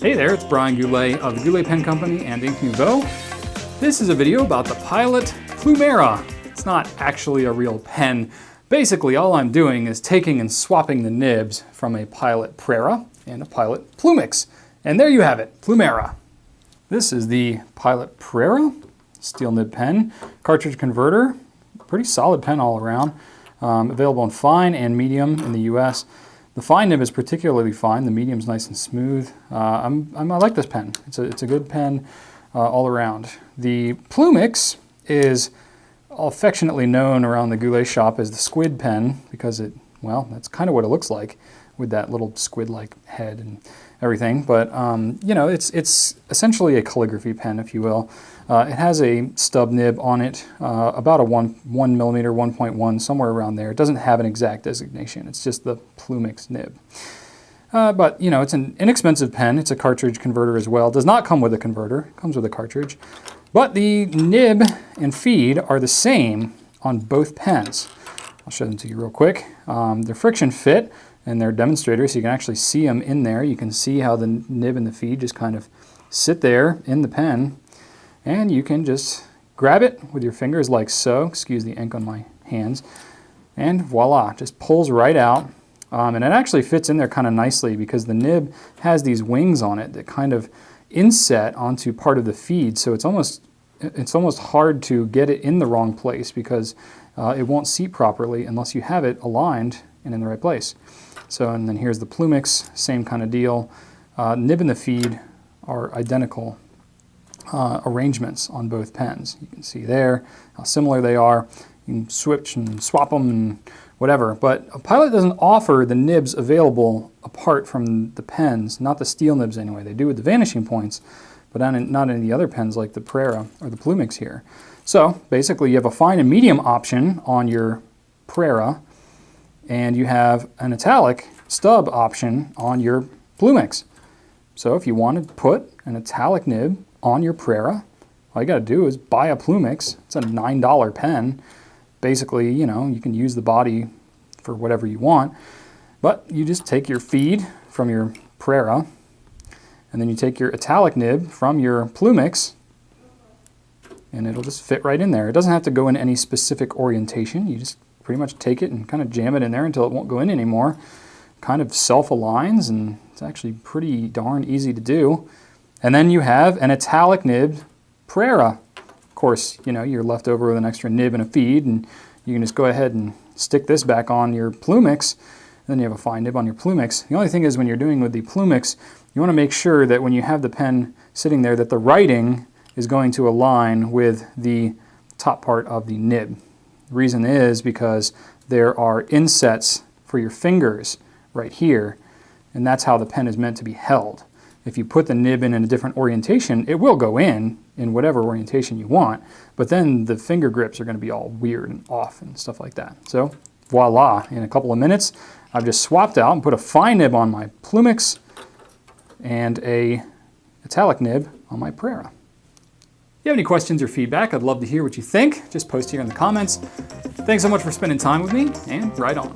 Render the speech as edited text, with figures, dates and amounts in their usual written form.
Hey there, it's Brian Goulet of the Goulet Pen Company and Ink Nouveau. This is a video about the Pilot Plumera. It's not actually a real pen. Basically, all I'm doing is taking and swapping the nibs from a Pilot Prera and a Pilot Plumix. And there you have it, Plumera. This is the Pilot Prera steel nib pen, cartridge converter, pretty solid pen all around. Available in fine and medium in the US. The fine nib is particularly fine. The medium's nice and smooth. I like this pen. It's a good pen all around. The Plumix is affectionately known around the Goulet shop as the squid pen because that's kind of what it looks like with that little squid-like head and everything. But you know, it's essentially a calligraphy pen, if you will. It has a stub nib on it, about a 1 millimeter, 1.1, somewhere around there. It doesn't have an exact designation. It's just the Plumix nib. But you know, it's an inexpensive pen. It's a cartridge converter as well. It does not come with a converter. It comes with a cartridge. But the nib and feed are the same on both pens. I'll show them to you real quick. They're friction fit and they're demonstrators, so you can actually see them in there. You can see how the nib and the feed just kind of sit there in the pen. And you can just grab it with your fingers like so. Excuse the ink on my hands. And voila, just pulls right out. And it actually fits in there kind of nicely because the nib has these wings on it that kind of inset onto part of the feed. So it's almost hard to get it in the wrong place because it won't seat properly unless you have it aligned and in the right place. So, and then here's the Plumix, same kind of deal. Nib and the feed are identical arrangements on both pens. You can see there how similar they are. You can switch and swap them and whatever, but a Pilot doesn't offer the nibs available apart from the pens, not the steel nibs anyway. They do with the vanishing points, but not in the other pens like the Prera or the Plumix here. So basically you have a fine and medium option on your Prera, and you have an italic stub option on your Plumix. So if you want to put an italic nib on your Prera, all you got to do is buy a Plumix. It's a $9 pen. Basically, you know, you can use the body for whatever you want, but you just take your feed from your Prera, and then you take your italic nib from your Plumix, and it'll just fit right in there. It doesn't have to go in any specific orientation. You just pretty much take it and kind of jam it in there until it won't go in anymore. Kind of self-aligns, and it's actually pretty darn easy to do. And then you have an italic nibbed Prera. Of course, you know, you're left over with an extra nib and a feed, and you can just go ahead and stick this back on your Plumix. Then you have a fine nib on your Plumix. The only thing is when you're doing with the Plumix, you want to make sure that when you have the pen sitting there that the writing is going to align with the top part of the nib. The reason is because there are insets for your fingers right here, and that's how the pen is meant to be held. If you put the nib in a different orientation, it will go in whatever orientation you want, but then the finger grips are going to be all weird and off and stuff like that. So voila, in a couple of minutes, I've just swapped out and put a fine nib on my Plumix and a italic nib on my Prera. If you have any questions or feedback, I'd love to hear what you think. Just post here in the comments. Thanks so much for spending time with me, and right on.